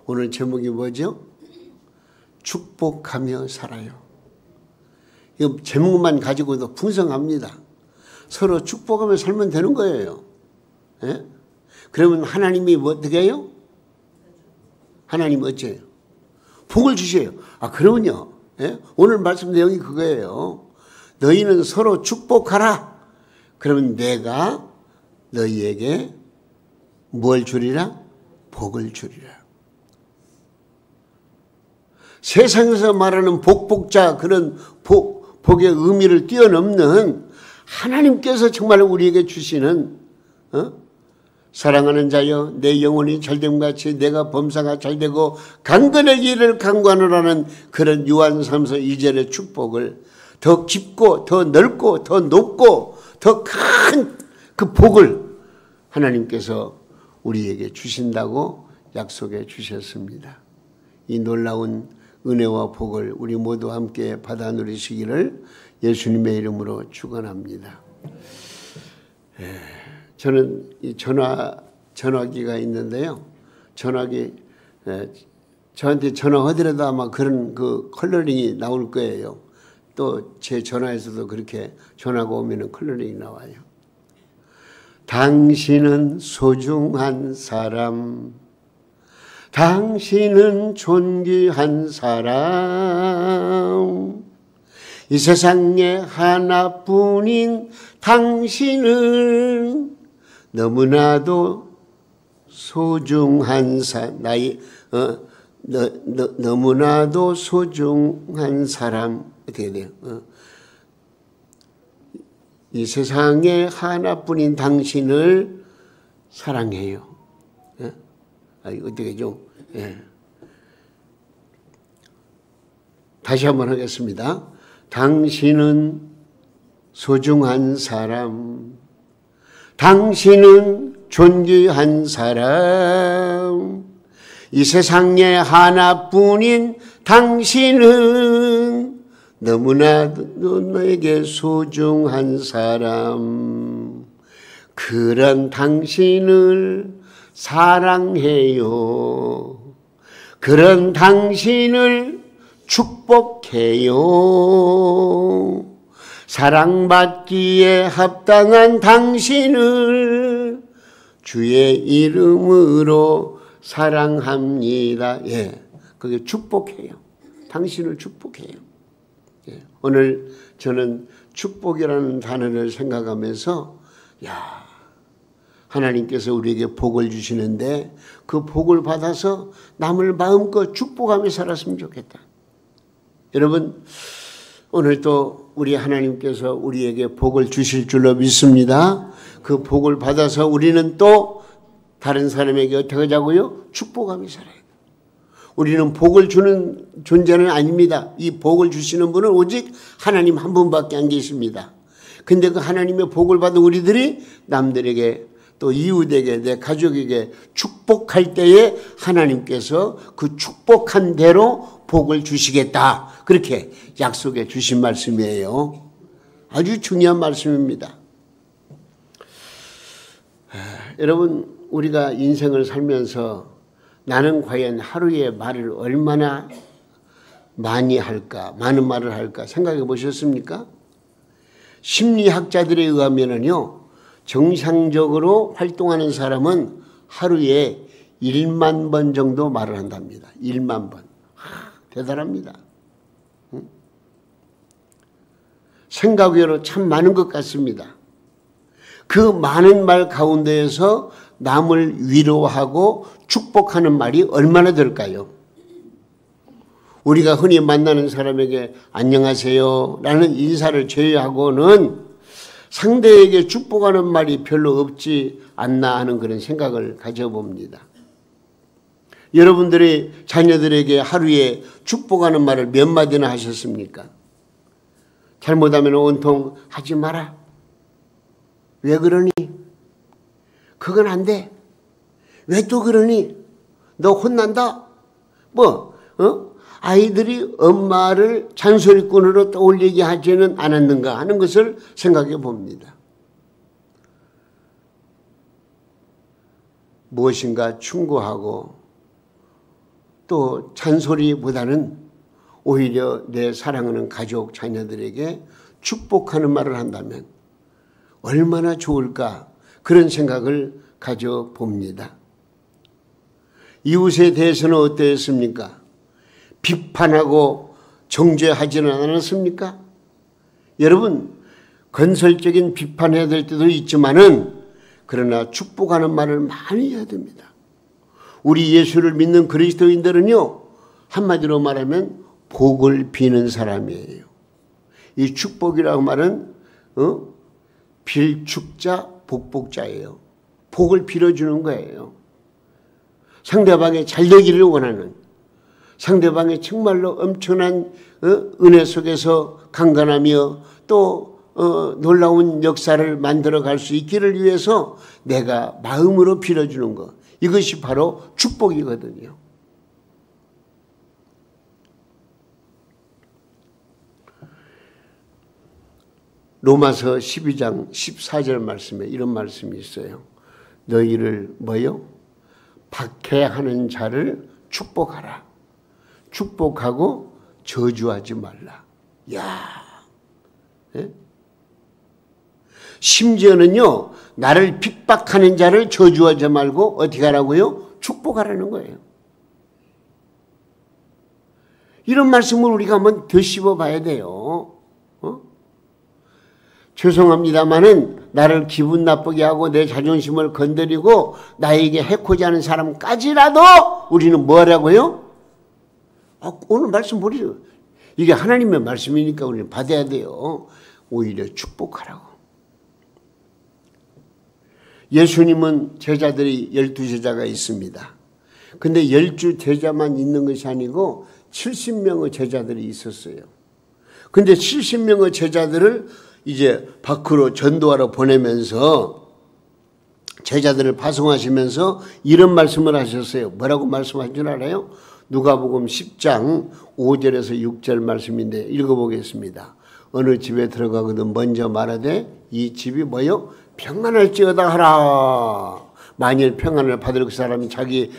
오늘 제목이 뭐죠? 축복하며 살아요. 이 제목만 가지고도 풍성합니다. 서로 축복하며 살면 되는 거예요. 예? 그러면 하나님이 어떻게 해요? 하나님 어째요? 복을 주세요. 그러면요. 예? 오늘 말씀 내용이 그거예요. 너희는 서로 축복하라. 그러면 내가 너희에게 뭘 주리라? 복을 주리라. 세상에서 말하는 복복자 그런 복의 의미를 뛰어넘는 하나님께서 정말 우리에게 주시는 사랑하는 자여 내 영혼이 잘됨같이 내가 범사가 잘되고 강건해지기를 간구하노라는 그런 요한삼서 2절의 축복을 더 깊고 더 넓고 더 높고 더 큰 그 복을 하나님께서 우리에게 주신다고 약속해 주셨습니다. 이 놀라운 은혜와 복을 우리 모두 함께 받아 누리시기를 예수님의 이름으로 축원합니다. 저는 이 전화기가 있는데요. 전화기 저한테 전화하더라도 아마 그런 그 컬러링이 나올 거예요. 또 제 전화에서도 그렇게 전화가 오면은 컬러링이 나와요. 당신은 소중한 사람, 당신은 존귀한 사람, 이 세상에 하나뿐인 당신은 너무나도 소중한 너무나도 소중한 사람. 어떻게 돼요? 이 세상에 하나뿐인 당신을 사랑해요. 어떻게 좀 다시 한번 하겠습니다. 당신은 소중한 사람, 당신은 존귀한 사람, 이 세상에 하나뿐인 당신은 너무나도 너에게 소중한 사람, 그런 당신을 사랑해요. 그런 당신을 축복해요. 사랑받기에 합당한 당신을 주의 이름으로 사랑합니다. 그게 축복해요. 당신을 축복해요. 오늘 저는 축복이라는 단어를 생각하면서 하나님께서 우리에게 복을 주시는데 그 복을 받아서 남을 마음껏 축복하며 살았으면 좋겠다. 여러분, 오늘 또 우리 하나님께서 우리에게 복을 주실 줄로 믿습니다. 그 복을 받아서 우리는 또 다른 사람에게 어떻게 하자고요? 축복하며 살아요. 우리는 복을 주는 존재는 아닙니다. 이 복을 주시는 분은 오직 하나님 한 분밖에 안 계십니다. 근데 그 하나님의 복을 받은 우리들이 남들에게 또 이웃에게 내 가족에게 축복할 때에 하나님께서 그 축복한 대로 복을 주시겠다. 그렇게 약속해 주신 말씀이에요. 아주 중요한 말씀입니다. 여러분, 우리가 인생을 살면서 나는 과연 하루에 말을 얼마나 많이 할까, 많은 말을 할까 생각해 보셨습니까? 심리학자들에 의하면은요, 정상적으로 활동하는 사람은 하루에 1만 번 정도 말을 한답니다. 1만 번. 대단합니다. 생각 외로 참 많은 것 같습니다. 그 많은 말 가운데에서 남을 위로하고 축복하는 말이 얼마나 될까요? 우리가 흔히 만나는 사람에게 안녕하세요 라는 인사를 제외하고는 상대에게 축복하는 말이 별로 없지 않나 하는 그런 생각을 가져봅니다. 여러분들이 자녀들에게 하루에 축복하는 말을 몇 마디나 하셨습니까? 잘못하면 온통 하지 마라. 왜 그러니? 그건 안 돼. 왜 또 그러니? 너 혼난다? 아이들이 엄마를 잔소리꾼으로 떠올리게 하지는 않았는가 하는 것을 생각해 봅니다. 무엇인가 충고하고 또 잔소리보다는 오히려 내 사랑하는 가족, 자녀들에게 축복하는 말을 한다면 얼마나 좋을까 그런 생각을 가져봅니다. 이웃에 대해서는 어떠했습니까? 비판하고 정죄하지는 않았습니까? 여러분, 건설적인 비판해야 될 때도 있지만은 그러나 축복하는 말을 많이 해야 됩니다. 우리 예수를 믿는 그리스도인들은요, 한마디로 말하면 복을 비는 사람이에요. 이 축복이라고 말은 빌축자, 복복자예요. 복을 빌어주는 거예요. 상대방이 잘 되기를 원하는, 상대방이 정말로 엄청난 은혜 속에서 강건하며 또 놀라운 역사를 만들어 갈 수 있기를 위해서 내가 마음으로 빌어주는 것, 이것이 바로 축복이거든요. 로마서 12장 14절 말씀에 이런 말씀이 있어요. 너희를 뭐요? 박해하는 자를 축복하라. 축복하고 저주하지 말라. 야, 예? 심지어는요, 나를 핍박하는 자를 저주하지 말고 어떻게 하라고요? 축복하라는 거예요. 이런 말씀을 우리가 한번 더 씹어봐야 돼요. 죄송합니다마는 나를 기분 나쁘게 하고 내 자존심을 건드리고 나에게 해코지 하는 사람까지라도 우리는 뭐 하라고요? 오늘 말씀 보세요. 이게 하나님의 말씀이니까 우리는 받아야 돼요. 오히려 축복하라고. 예수님은 제자들이 12제자가 있습니다. 근데 12제자만 있는 것이 아니고 70명의 제자들이 있었어요. 근데 70명의 제자들을 이제 밖으로 전도하러 보내면서 제자들을 파송하시면서 이런 말씀을 하셨어요. 뭐라고 말씀하신 줄 알아요? 누가복음 10장 5절에서 6절 말씀인데 읽어보겠습니다. 어느 집에 들어가거든 먼저 말하되 이 집이 뭐요? 평안할지어다 하라. 만일 평안을 받을 그 사람이 자기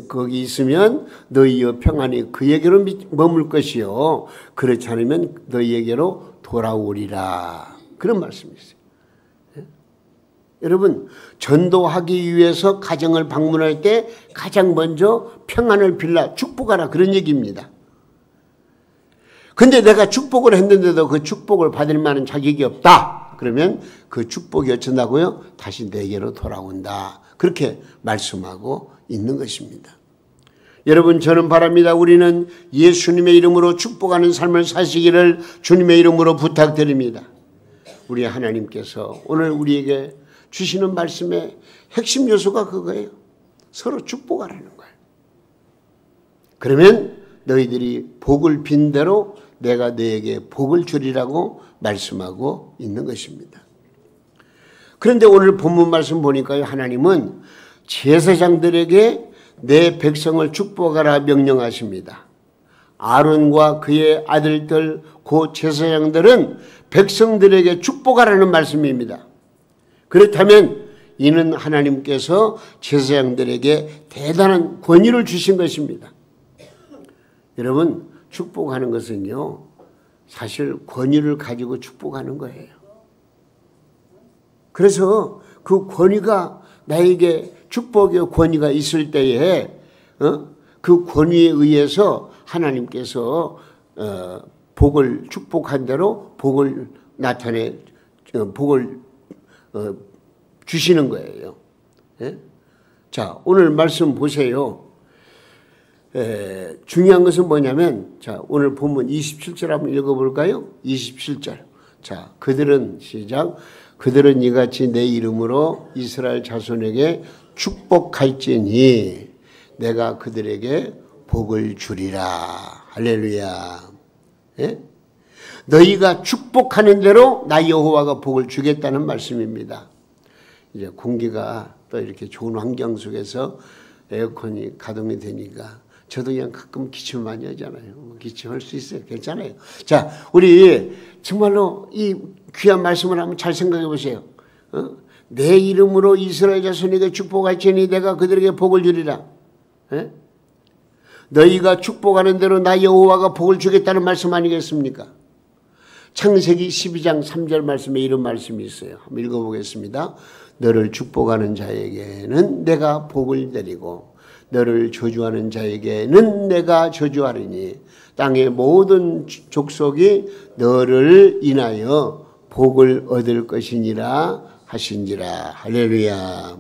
거기 있으면 너희의 평안이 그에게로 머물 것이요 그렇지 않으면 너희에게로 돌아오리라. 그런 말씀이 있어요. 예? 여러분, 전도하기 위해서 가정을 방문할 때 가장 먼저 평안을 빌라 축복하라 그런 얘기입니다. 근데 내가 축복을 했는데도 그 축복을 받을 만한 자격이 없다. 그러면 그 축복이 어쩐다고요? 다시 내게로 돌아온다. 그렇게 말씀하고 있는 것입니다. 여러분, 저는 바랍니다. 우리는 예수님의 이름으로 축복하는 삶을 사시기를 주님의 이름으로 부탁드립니다. 우리 하나님께서 오늘 우리에게 주시는 말씀의 핵심 요소가 그거예요. 서로 축복하라는 거예요. 그러면 너희들이 복을 빈 대로 내가 너에게 복을 주리라고 말씀하고 있는 것입니다. 그런데 오늘 본문 말씀 보니까요, 하나님은 제사장들에게 내 백성을 축복하라 명령하십니다. 아론과 그의 아들들 그 제사장들은 백성들에게 축복하라는 말씀입니다. 그렇다면 이는 하나님께서 제사장들에게 대단한 권위를 주신 것입니다. 여러분, 축복하는 것은요, 사실 권위를 가지고 축복하는 거예요. 그래서 그 권위가 나에게 축복의 권위가 있을 때에 그 권위에 의해서 하나님께서 복을 축복한 대로 복을 나타내 복을 주시는 거예요. 예? 자, 오늘 말씀 보세요. 중요한 것은 뭐냐면, 자, 오늘 본문 27절 한번 읽어볼까요? 27절. 자, 그들은 시작. 그들은 이같이 내 이름으로 이스라엘 자손에게 축복할지니 내가 그들에게 복을 주리라. 할렐루야. 예? 너희가 축복하는 대로 나 여호와가 복을 주겠다는 말씀입니다. 이제 공기가 또 이렇게 좋은 환경 속에서 에어컨이 가동이 되니까 저도 그냥 가끔 기침 많이 하잖아요. 기침할 수 있어요. 괜찮아요. 자, 우리 정말로 이 귀한 말씀을 한번 잘 생각해 보세요. 내 이름으로 이스라엘 자손에게 축복할지니 내가 그들에게 복을 주리라. 에? 너희가 축복하는 대로 나 여호와가 복을 주겠다는 말씀 아니겠습니까? 창세기 12장 3절 말씀에 이런 말씀이 있어요. 한번 읽어보겠습니다. 너를 축복하는 자에게는 내가 복을 내리고 너를 저주하는 자에게는 내가 저주하리니 땅의 모든 족속이 너를 인하여 복을 얻을 것이니라 하신지라. 할렐루야.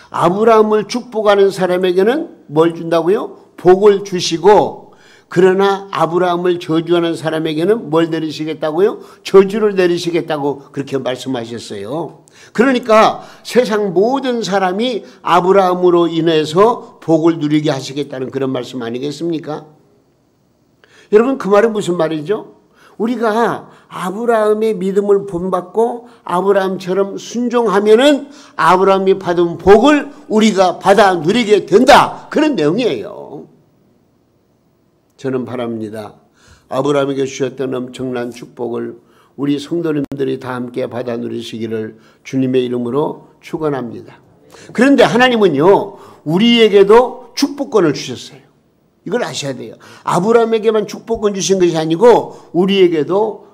아브라함을 축복하는 사람에게는 뭘 준다고요? 복을 주시고, 그러나 아브라함을 저주하는 사람에게는 뭘 내리시겠다고요? 저주를 내리시겠다고 그렇게 말씀하셨어요. 그러니까 세상 모든 사람이 아브라함으로 인해서 복을 누리게 하시겠다는 그런 말씀 아니겠습니까? 여러분, 그 말은 무슨 말이죠? 우리가 아브라함의 믿음을 본받고 아브라함처럼 순종하면은 아브라함이 받은 복을 우리가 받아 누리게 된다. 그런 내용이에요. 저는 바랍니다. 아브라함에게 주셨던 엄청난 축복을 우리 성도님들이 다 함께 받아 누리시기를 주님의 이름으로 축원합니다. 그런데 하나님은요, 우리에게도 축복권을 주셨어요. 이걸 아셔야 돼요. 아브라함에게만 축복권 주신 것이 아니고 우리에게도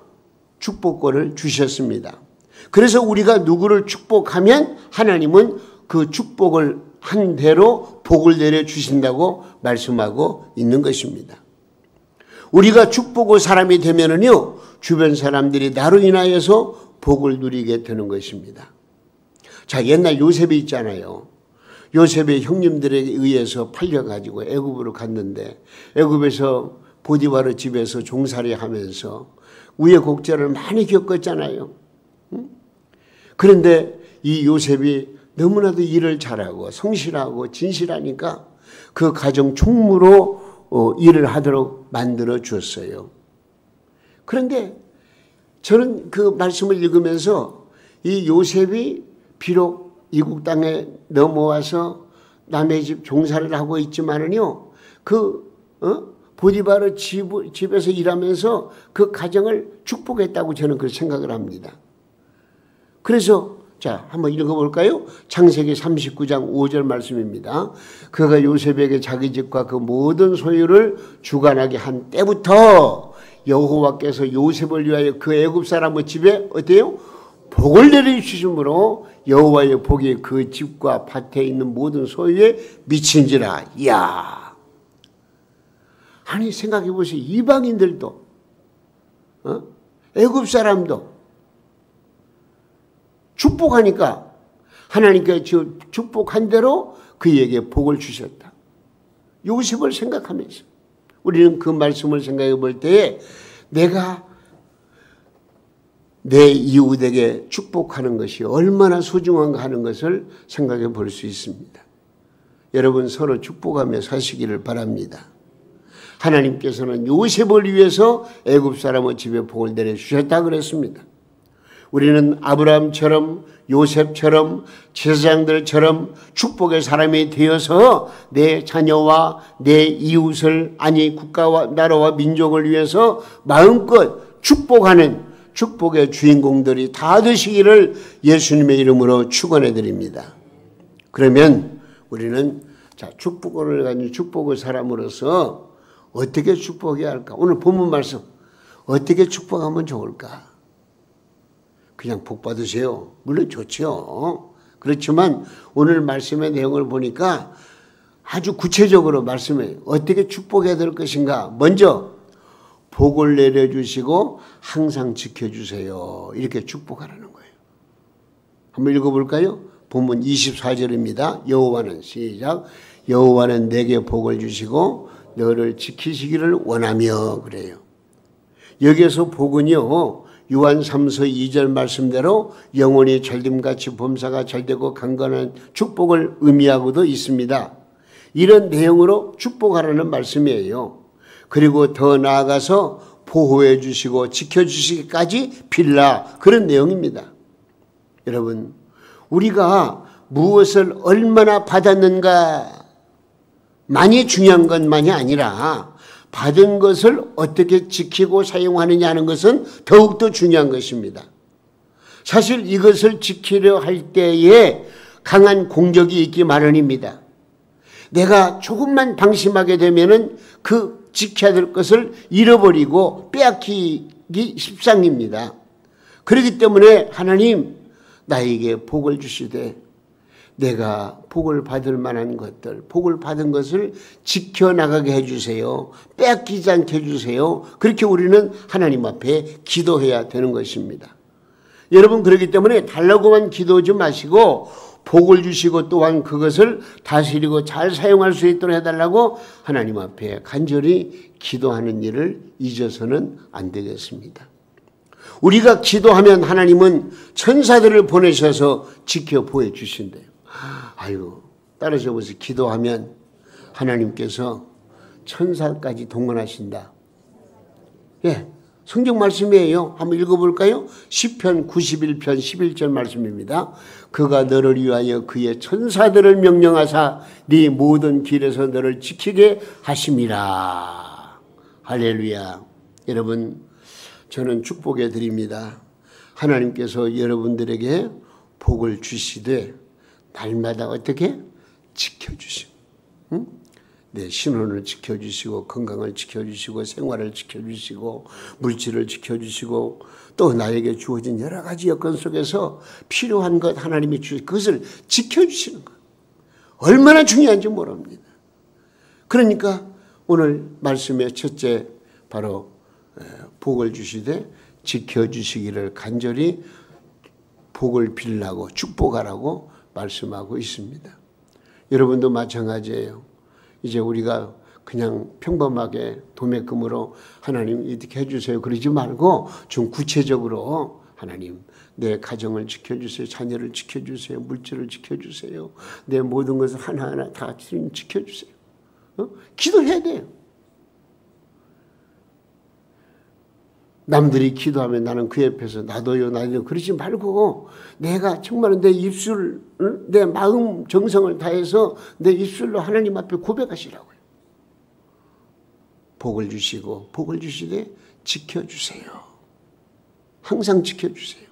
축복권을 주셨습니다. 그래서 우리가 누구를 축복하면 하나님은 그 축복을 한 대로 복을 내려주신다고 말씀하고 있는 것입니다. 우리가 축복의 사람이 되면은요, 주변 사람들이 나로 인하여서 복을 누리게 되는 것입니다. 자, 옛날 요셉이 있잖아요. 요셉의 형님들에게 의해서 팔려가지고 애굽으로 갔는데 애굽에서 보디바르 집에서 종살이 하면서 우여곡절을 많이 겪었잖아요. 그런데 이 요셉이 너무나도 일을 잘하고 성실하고 진실하니까 그 가정 총무로 일을 하도록 만들어 주었어요. 그런데 저는 그 말씀을 읽으면서 이 요셉이 비록 이국 땅에 넘어와서 남의 집 종살이를 하고 있지만은요, 보디바르 집에서 일하면서 그 가정을 축복했다고 저는 그렇게 생각을 합니다. 그래서 자, 한번 읽어볼까요? 창세기 39장 5절 말씀입니다. 그가 요셉에게 자기 집과 그 모든 소유를 주관하게 한 때부터 여호와께서 요셉을 위하여 그 애굽 사람의 집에 어때요? 복을 내려주심으로 여호와의 복이 그 집과 밭에 있는 모든 소유에 미친지라. 이야, 아니 생각해 보세요. 이방인들도 애굽 사람도 축복하니까 하나님께 축복한 대로 그에게 복을 주셨다. 요셉을 생각하면서 우리는 그 말씀을 생각해 볼 때에 내가 내 이웃에게 축복하는 것이 얼마나 소중한가 하는 것을 생각해 볼 수 있습니다. 여러분, 서로 축복하며 사시기를 바랍니다. 하나님께서는 요셉을 위해서 애굽 사람의 집에 복을 내려주셨다 그랬습니다. 우리는 아브라함처럼 요셉처럼 제사장들처럼 축복의 사람이 되어서 내 자녀와 내 이웃을, 아니 국가와 나라와 민족을 위해서 마음껏 축복하는 축복의 주인공들이 다 되시기를 예수님의 이름으로 축원해 드립니다. 그러면 우리는 자, 축복을 가진 축복의 사람으로서 어떻게 축복해야 할까? 오늘 본문 말씀 어떻게 축복하면 좋을까? 그냥 복 받으세요. 물론 좋죠. 그렇지만 오늘 말씀의 내용을 보니까 아주 구체적으로 말씀해요. 어떻게 축복해야 될 것인가? 먼저 복을 내려주시고 항상 지켜주세요. 이렇게 축복하라는 거예요. 한번 읽어볼까요? 본문 24절입니다. 여호와는 시작. 여호와는 내게 복을 주시고 너를 지키시기를 원하며 그래요. 여기에서 복은요, 요한 3서 2절 말씀대로 영원히 잘됨같이 범사가 잘되고 강건한 축복을 의미하고도 있습니다. 이런 내용으로 축복하라는 말씀이에요. 그리고 더 나아가서 보호해 주시고 지켜주시기까지 빌라, 그런 내용입니다. 여러분, 우리가 무엇을 얼마나 받았는가 많이 중요한 것만이 아니라 받은 것을 어떻게 지키고 사용하느냐 하는 것은 더욱더 중요한 것입니다. 사실 이것을 지키려 할 때에 강한 공적이 있기 마련입니다. 내가 조금만 방심하게 되면은 그 지켜야 될 것을 잃어버리고 빼앗기기 십상입니다. 그렇기 때문에 하나님 나에게 복을 주시되 내가 복을 받을 만한 것들, 복을 받은 것을 지켜나가게 해주세요. 빼앗기지 않게 해주세요. 그렇게 우리는 하나님 앞에 기도해야 되는 것입니다. 여러분, 그렇기 때문에 달라고만 기도하지 마시고 복을 주시고 또한 그것을 다스리고 잘 사용할 수 있도록 해달라고 하나님 앞에 간절히 기도하는 일을 잊어서는 안 되겠습니다. 우리가 기도하면 하나님은 천사들을 보내셔서 지켜 보여주신대요. 아이고, 따라서 보세요. 기도하면 하나님께서 천사까지 동원하신다. 예, 성경 말씀이에요. 한번 읽어볼까요? 시편 91편 11절 말씀입니다. 그가 너를 위하여 그의 천사들을 명령하사 네 모든 길에서 너를 지키게 하심이라. 할렐루야. 여러분, 저는 축복해 드립니다. 하나님께서 여러분들에게 복을 주시되 날마다 어떻게? 지켜주시고, 응? 내 신혼을 지켜주시고, 건강을 지켜주시고, 생활을 지켜주시고, 물질을 지켜주시고, 또 나에게 주어진 여러 가지 여건 속에서 필요한 것 하나님이 주신 그것을 지켜주시는 것. 얼마나 중요한지 모릅니다. 그러니까 오늘 말씀의 첫째 바로 복을 주시되 지켜주시기를 간절히 복을 빌라고 축복하라고 말씀하고 있습니다. 여러분도 마찬가지예요. 이제 우리가 그냥 평범하게 도매금으로 하나님 이렇게 해주세요 그러지 말고 좀 구체적으로 하나님 내 가정을 지켜주세요. 자녀를 지켜주세요. 물질을 지켜주세요. 내 모든 것을 하나하나 다 지켜주세요. 기도해야 돼요. 남들이 기도하면 나는 그 옆에서 나도요 그러지 말고 내가 정말 내 입술, 내 마음 정성을 다해서 내 입술로 하나님 앞에 고백하시라고요. 복을 주시고 복을 주시되 지켜주세요. 항상 지켜주세요.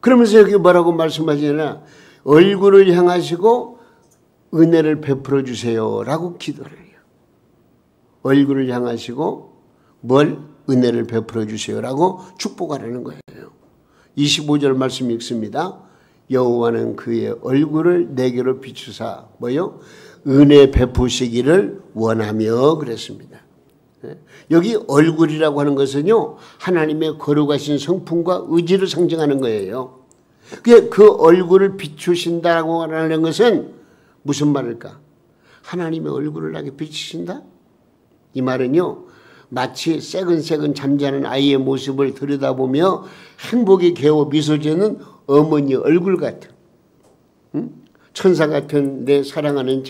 그러면서 여기 뭐라고 말씀하시냐, 얼굴을 향하시고 은혜를 베풀어 주세요 라고 기도를 해요. 얼굴을 향하시고 뭘? 은혜를 베풀어 주세요라고 축복하라는 거예요. 25절 말씀 읽습니다. 여호와는 그의 얼굴을 내게로 비추사 뭐요? 은혜 베푸시기를 원하며 그랬습니다. 여기 얼굴이라고 하는 것은요, 하나님의 거룩하신 성품과 의지를 상징하는 거예요. 그 얼굴을 비추신다고 하는 것은 무슨 말일까? 하나님의 얼굴을 나게 비추신다? 이 말은요, 마치 새근새근 잠자는 아이의 모습을 들여다보며 행복이 개어 미소 지는 어머니 얼굴 같은, 천사 같은 내 사랑하는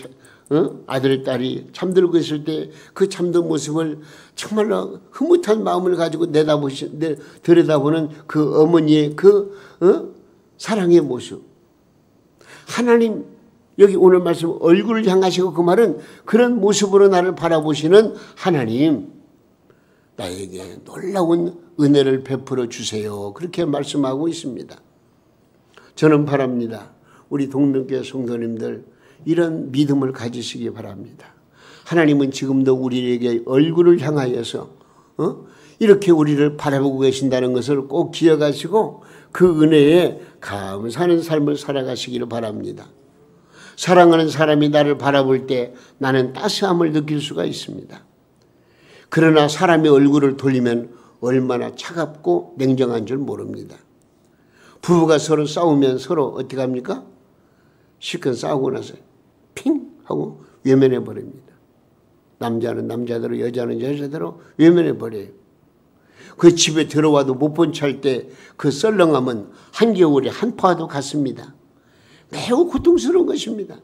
아들, 딸이 잠들고 있을 때 그 잠든 모습을 정말로 흐뭇한 마음을 가지고 들여다보는 그 어머니의 그 사랑의 모습. 하나님, 여기 오늘 말씀 얼굴을 향하시고 그 말은 그런 모습으로 나를 바라보시는 하나님, 나에게 놀라운 은혜를 베풀어 주세요. 그렇게 말씀하고 있습니다. 저는 바랍니다. 우리 동명교회 성도님들 이런 믿음을 가지시기 바랍니다. 하나님은 지금도 우리에게 얼굴을 향하여서 이렇게 우리를 바라보고 계신다는 것을 꼭 기억하시고 그 은혜에 감사하는 삶을 살아가시기를 바랍니다. 사랑하는 사람이 나를 바라볼 때 나는 따스함을 느낄 수가 있습니다. 그러나 사람의 얼굴을 돌리면 얼마나 차갑고 냉정한 줄 모릅니다. 부부가 서로 싸우면 서로 어떻게 합니까? 실컷 싸우고 나서 핑 하고 외면해 버립니다. 남자는 남자대로 여자는 여자대로 외면해 버려요. 그 집에 들어와도 못 본 찰 때 그 썰렁함은 한겨울에 한파와도 같습니다. 매우 고통스러운 것입니다.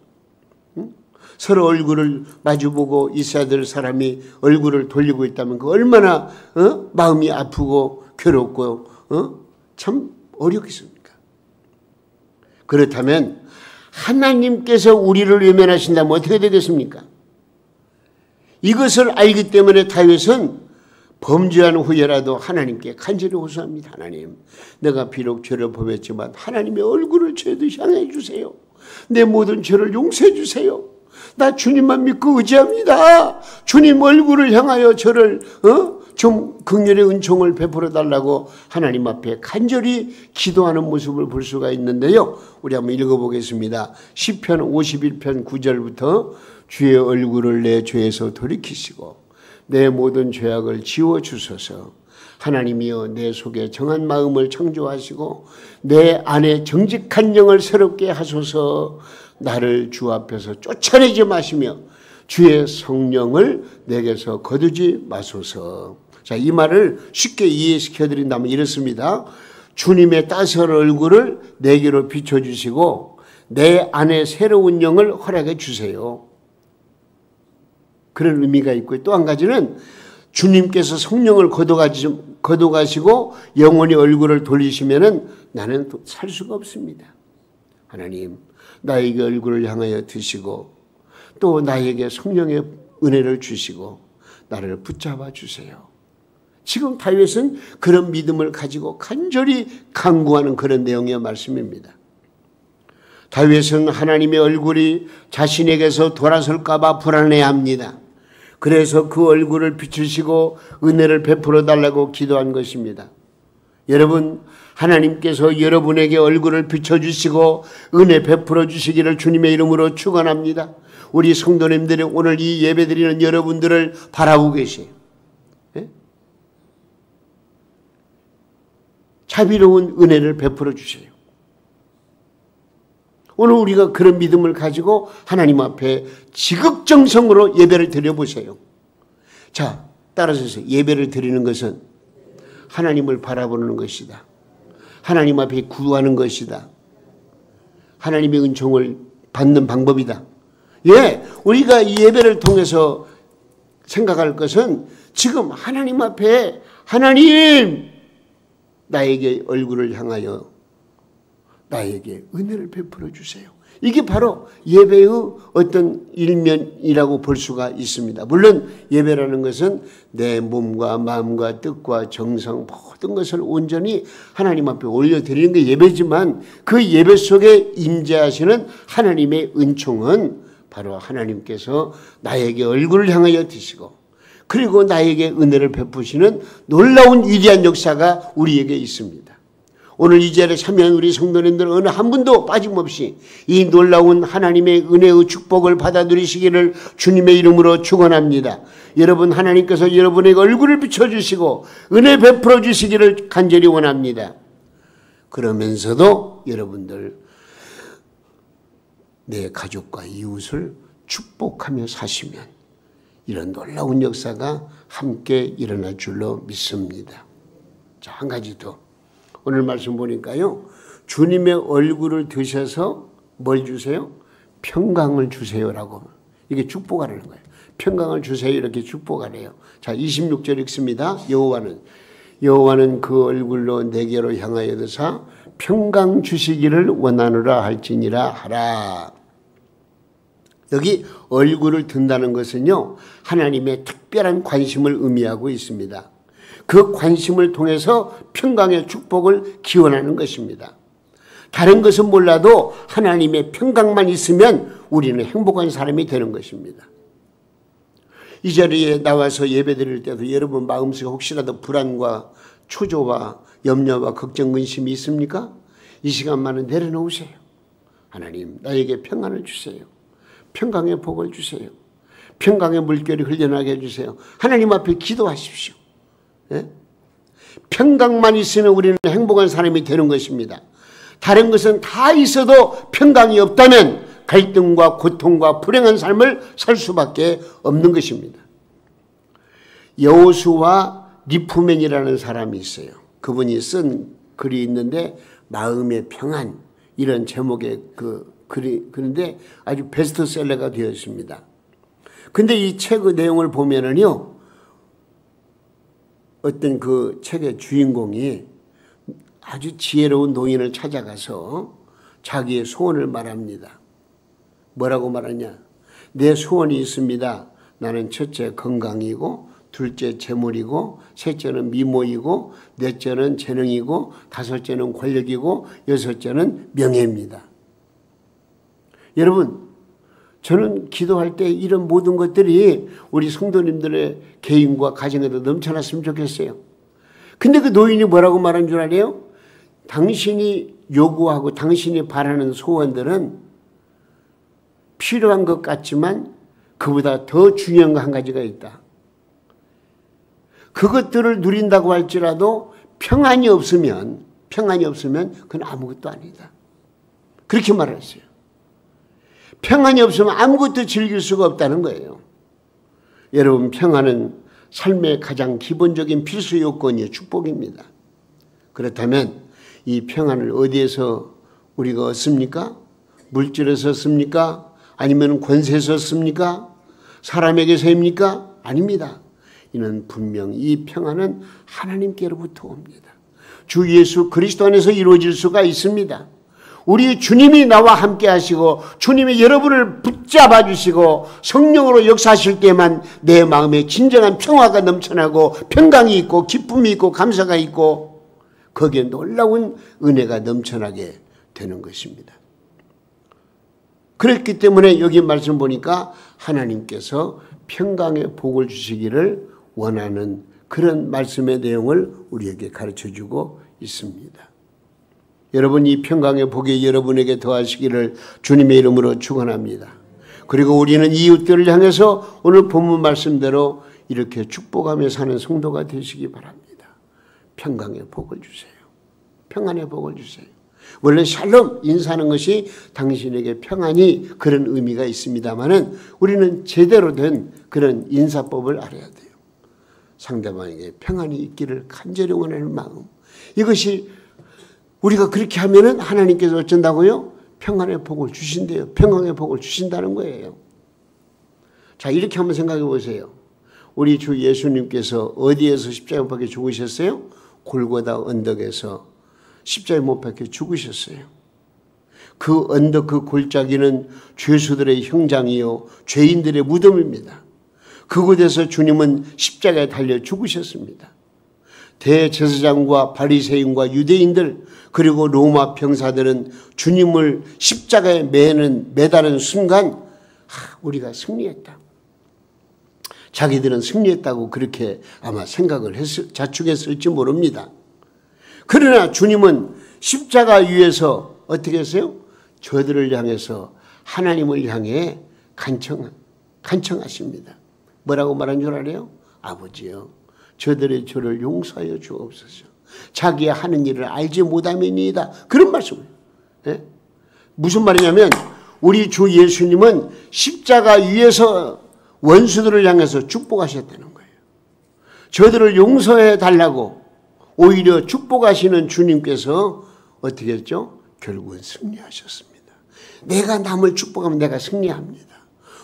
서로 얼굴을 마주보고 있어야 될 사람이 얼굴을 돌리고 있다면 그 얼마나 마음이 아프고 괴롭고 참 어렵겠습니까? 그렇다면 하나님께서 우리를 외면하신다면 어떻게 되겠습니까? 이것을 알기 때문에 다윗은 범죄한 후에라도 하나님께 간절히 호소합니다. 하나님, 내가 비록 죄를 범했지만 하나님의 얼굴을 저에도 향해 주세요. 내 모든 죄를 용서해 주세요. 나 주님만 믿고 의지합니다. 주님 얼굴을 향하여 저를 좀 긍휼의 은총을 베풀어 달라고 하나님 앞에 간절히 기도하는 모습을 볼 수가 있는데요. 우리 한번 읽어보겠습니다. 시편 51편 9절부터 주의 얼굴을 내 죄에서 돌이키시고 내 모든 죄악을 지워주소서. 하나님이여 내 속에 정한 마음을 창조하시고 내 안에 정직한 영을 새롭게 하소서. 나를 주 앞에서 쫓아내지 마시며 주의 성령을 내게서 거두지 마소서. 자, 이 말을 쉽게 이해시켜 드린다면 이렇습니다. 주님의 따스한 얼굴을 내게로 비춰주시고 내 안에 새로운 영을 허락해 주세요. 그런 의미가 있고요. 또 한 가지는 주님께서 성령을 거둬가시고 영원히 얼굴을 돌리시면은 나는 살 수가 없습니다. 하나님, 나에게 얼굴을 향하여 드시고 또 나에게 성령의 은혜를 주시고 나를 붙잡아 주세요. 지금 다윗은 그런 믿음을 가지고 간절히 간구하는 그런 내용의 말씀입니다. 다윗은 하나님의 얼굴이 자신에게서 돌아설까 봐 불안해합니다. 그래서 그 얼굴을 비추시고 은혜를 베풀어 달라고 기도한 것입니다. 여러분, 하나님께서 여러분에게 얼굴을 비춰주시고 은혜 베풀어 주시기를 주님의 이름으로 축원합니다. 우리 성도님들이 오늘 이 예배드리는 여러분들을 바라보고 계세요. 예? 자비로운 은혜를 베풀어 주세요. 오늘 우리가 그런 믿음을 가지고 하나님 앞에 지극정성으로 예배를 드려보세요. 자, 따라서 예배를 드리는 것은 하나님을 바라보는 것이다. 하나님 앞에 구하는 것이다. 하나님의 은총을 받는 방법이다. 예, 우리가 이 예배를 통해서 생각할 것은 지금 하나님 앞에 하나님 나에게 얼굴을 향하여 나에게 은혜를 베풀어 주세요. 이게 바로 예배의 어떤 일면이라고 볼 수가 있습니다. 물론 예배라는 것은 내 몸과 마음과 뜻과 정성 모든 것을 온전히 하나님 앞에 올려드리는 게 예배지만 그 예배 속에 임재하시는 하나님의 은총은 바로 하나님께서 나에게 얼굴을 향하여 드시고 그리고 나에게 은혜를 베푸시는 놀라운 위대한 역사가 우리에게 있습니다. 오늘 이 자리에 참여한 우리 성도님들 어느 한 분도 빠짐없이 이 놀라운 하나님의 은혜의 축복을 받아 누리시기를 주님의 이름으로 축원합니다. 여러분, 하나님께서 여러분에게 얼굴을 비춰주시고 은혜 베풀어 주시기를 간절히 원합니다. 그러면서도 여러분들 내 가족과 이웃을 축복하며 사시면 이런 놀라운 역사가 함께 일어날 줄로 믿습니다. 자, 한 가지 더. 오늘 말씀 보니까요. 주님의 얼굴을 드셔서 뭘 주세요? 평강을 주세요라고. 이게 축복하라는 거예요. 평강을 주세요 이렇게 축복하래요. 자, 26절 읽습니다. 여호와는 그 얼굴로 내게로 향하여 드사 평강 주시기를 원하노라 할지니라 하라. 여기 얼굴을 든다는 것은요. 하나님의 특별한 관심을 의미하고 있습니다. 그 관심을 통해서 평강의 축복을 기원하는 것입니다. 다른 것은 몰라도 하나님의 평강만 있으면 우리는 행복한 사람이 되는 것입니다. 이 자리에 나와서 예배드릴 때도 여러분 마음속에 혹시라도 불안과 초조와 염려와 걱정, 근심이 있습니까? 이 시간만은 내려놓으세요. 하나님, 나에게 평안을 주세요. 평강의 복을 주세요. 평강의 물결이 흘러나게 해주세요. 하나님 앞에 기도하십시오. 예? 평강만 있으면 우리는 행복한 사람이 되는 것입니다. 다른 것은 다 있어도 평강이 없다면 갈등과 고통과 불행한 삶을 살 수밖에 없는 것입니다. 여호수아 리프맨이라는 사람이 있어요. 그분이 쓴 글이 있는데 마음의 평안 이런 제목의 그런데 아주 베스트셀러가 되었습니다. 근데 이 책의 내용을 보면은요. 어떤 그 책의 주인공이 아주 지혜로운 노인을 찾아가서 자기의 소원을 말합니다. 뭐라고 말하냐? 내 소원이 있습니다. 나는 첫째 건강이고 둘째 재물이고 셋째는 미모이고 넷째는 재능이고 다섯째는 권력이고 여섯째는 명예입니다. 여러분, 저는 기도할 때 이런 모든 것들이 우리 성도님들의 개인과 가정에도 넘쳐났으면 좋겠어요. 근데 그 노인이 뭐라고 말한 줄 알아요? 당신이 요구하고 당신이 바라는 소원들은 필요한 것 같지만 그보다 더 중요한 거 한 가지가 있다. 그것들을 누린다고 할지라도 평안이 없으면 그건 아무것도 아니다. 그렇게 말했어요. 평안이 없으면 아무것도 즐길 수가 없다는 거예요. 여러분, 평안은 삶의 가장 기본적인 필수 요건이에요. 축복입니다. 그렇다면 이 평안을 어디에서 우리가 얻습니까? 물질에서 얻습니까? 아니면 권세에서 얻습니까? 사람에게서입니까? 아닙니다. 이는 분명 이 평안은 하나님께로부터 옵니다. 주 예수 그리스도 안에서 이루어질 수가 있습니다. 우리 주님이 나와 함께 하시고 주님이 여러분을 붙잡아 주시고 성령으로 역사하실 때만 내 마음에 진정한 평화가 넘쳐나고 평강이 있고 기쁨이 있고 감사가 있고 거기에 놀라운 은혜가 넘쳐나게 되는 것입니다. 그렇기 때문에 여기 말씀 보니까 하나님께서 평강의 복을 주시기를 원하는 그런 말씀의 내용을 우리에게 가르쳐주고 있습니다. 여러분, 이 평강의 복이 여러분에게 더하시기를 주님의 이름으로 축원합니다. 그리고 우리는 이웃들을 향해서 오늘 본문 말씀대로 이렇게 축복하며 사는 성도가 되시기 바랍니다. 평강의 복을 주세요. 평안의 복을 주세요. 원래 샬롬 인사하는 것이 당신에게 평안이 그런 의미가 있습니다만은 우리는 제대로 된 그런 인사법을 알아야 돼요. 상대방에게 평안이 있기를 간절히 원하는 마음. 이것이 우리가 그렇게 하면은 하나님께서 어쩐다고요? 평안의 복을 주신대요. 평강의 복을 주신다는 거예요. 자, 이렇게 한번 생각해 보세요. 우리 주 예수님께서 어디에서 십자가에 못 박혀 죽으셨어요? 골고다 언덕에서 십자가에 못 박혀 죽으셨어요. 그 언덕 그 골짜기는 죄수들의 형장이요 죄인들의 무덤입니다. 그곳에서 주님은 십자가에 달려 죽으셨습니다. 대제사장과 바리새인과 유대인들 그리고 로마 병사들은 주님을 십자가에 매다는 순간 우리가 승리했다. 자기들은 승리했다고 그렇게 아마 자축했을지 모릅니다. 그러나 주님은 십자가 위에서 어떻게 했어요? 저들을 향해서 하나님을 향해 간청하십니다. 뭐라고 말한 줄 알아요? 아버지요, 저들의 죄를 용서하여 주옵소서. 자기의 하는 일을 알지 못함이니이다. 그런 말씀을. 예? 무슨 말이냐면 우리 주 예수님은 십자가 위에서 원수들을 향해서 축복하셨다는 거예요. 저들을 용서해 달라고 오히려 축복하시는 주님께서 어떻게 했죠? 결국은 승리하셨습니다. 내가 남을 축복하면 내가 승리합니다.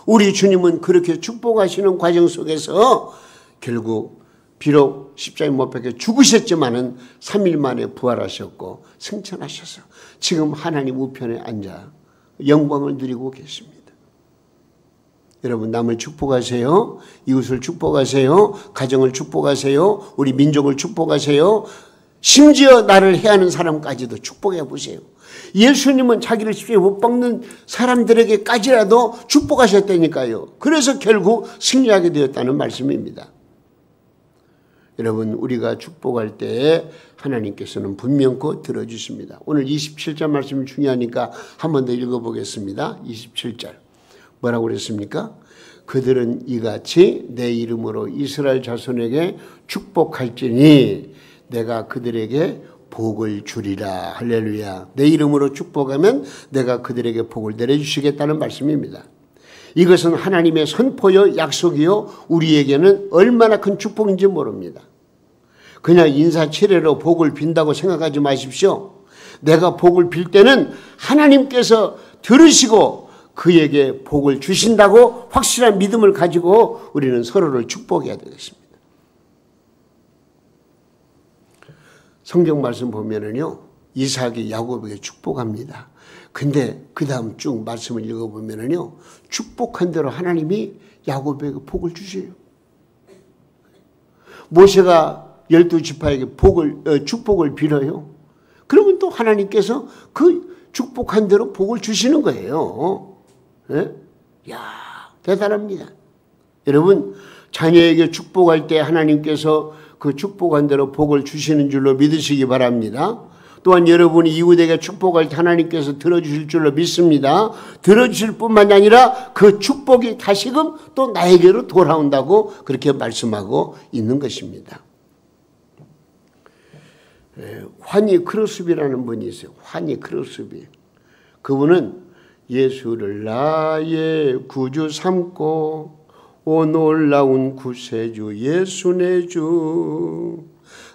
우리 주님은 그렇게 축복하시는 과정 속에서 결국 비록 십자가에 못 박혀 죽으셨지만은 3일 만에 부활하셨고 승천하셔서 지금 하나님 우편에 앉아 영광을 누리고 계십니다. 여러분, 남을 축복하세요. 이웃을 축복하세요. 가정을 축복하세요. 우리 민족을 축복하세요. 심지어 나를 해하는 사람까지도 축복해 보세요. 예수님은 자기를 십자가에 못 박는 사람들에게까지라도 축복하셨다니까요. 그래서 결국 승리하게 되었다는 말씀입니다. 여러분, 우리가 축복할 때 하나님께서는 분명코 들어주십니다. 오늘 27절 말씀이 중요하니까 한 번 더 읽어보겠습니다. 27절 뭐라고 그랬습니까? 그들은 이같이 내 이름으로 이스라엘 자손에게 축복할지니 내가 그들에게 복을 주리라. 할렐루야. 내 이름으로 축복하면 내가 그들에게 복을 내려주시겠다는 말씀입니다. 이것은 하나님의 선포요 약속이요 우리에게는 얼마나 큰 축복인지 모릅니다. 그냥 인사치레로 복을 빈다고 생각하지 마십시오. 내가 복을 빌 때는 하나님께서 들으시고 그에게 복을 주신다고 확실한 믿음을 가지고 우리는 서로를 축복해야 되겠습니다. 성경 말씀 보면은요, 이삭이 야곱에게 축복합니다. 근데 그 다음 쭉 말씀을 읽어보면은요, 축복한 대로 하나님이 야곱에게 복을 주세요. 모세가 12지파에게 축복을 빌어요. 그러면 또 하나님께서 그 축복한 대로 복을 주시는 거예요. 예? 야, 대단합니다. 여러분, 자녀에게 축복할 때 하나님께서 그 축복한 대로 복을 주시는 줄로 믿으시기 바랍니다. 또한 여러분이 이웃에게 축복할 때 하나님께서 들어주실 줄로 믿습니다. 들어주실 뿐만이 아니라 그 축복이 다시금 또 나에게로 돌아온다고 그렇게 말씀하고 있는 것입니다. 환희 크루스비라는 분이 있어요. 환희 크루스비. 그분은 예수를 나의 구주 삼고 오 놀라운 구세주 예수 내 주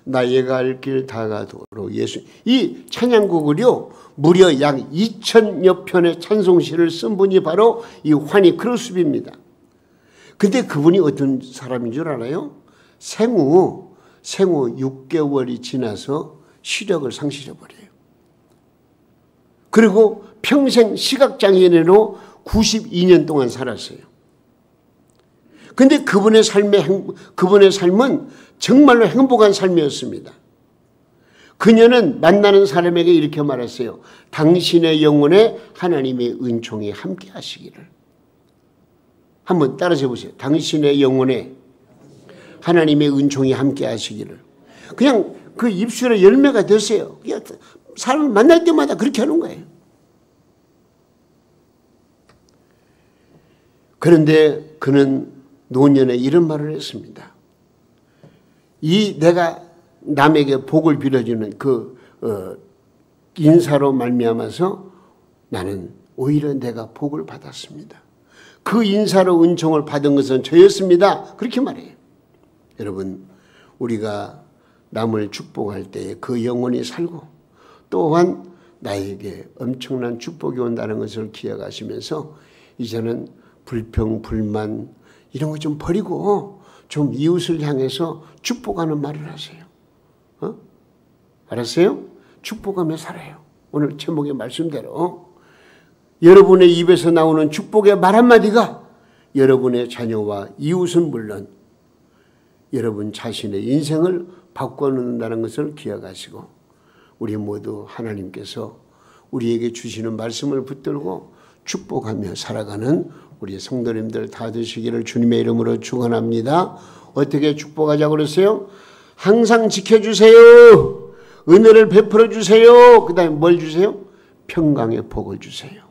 나의 갈 길 다가도록 예수. 이 찬양곡을요 무려 약 2000여 편의 찬송시를 쓴 분이 바로 이 환희 크루스비입니다. 근데 그분이 어떤 사람인 줄 알아요? 생후 6개월이 지나서 시력을 상실해버려요. 그리고 평생 시각장애인으로 92년 동안 살았어요. 근데 그분의 삶은 정말로 행복한 삶이었습니다. 그녀는 만나는 사람에게 이렇게 말했어요. 당신의 영혼에 하나님의 은총이 함께 하시기를. 한번 따라서 해보세요. 당신의 영혼에 하나님의 은총이 함께 하시기를. 그냥 그 입술에 열매가 됐어요. 사람을 만날 때마다 그렇게 하는 거예요. 그런데 그는 노년에 이런 말을 했습니다. 내가 남에게 복을 빌어주는 그 인사로 말미암아서 나는 오히려 내가 복을 받았습니다. 그 인사로 은총을 받은 것은 저였습니다. 그렇게 말해요. 여러분, 우리가 남을 축복할 때에 그 영혼이 살고 또한 나에게 엄청난 축복이 온다는 것을 기억하시면서 이제는 불평, 불만 이런 거 좀 버리고 좀 이웃을 향해서 축복하는 말을 하세요. 알았어요? 축복하며 살아요. 오늘 제목의 말씀대로 여러분의 입에서 나오는 축복의 말 한마디가 여러분의 자녀와 이웃은 물론 여러분 자신의 인생을 바꿔놓는다는 것을 기억하시고 우리 모두 하나님께서 우리에게 주시는 말씀을 붙들고 축복하며 살아가는 우리 성도님들 다 되시기를 주님의 이름으로 축원합니다. 어떻게 축복하자고 그랬어요? 항상 지켜주세요. 은혜를 베풀어 주세요. 그 다음에 뭘 주세요? 평강의 복을 주세요.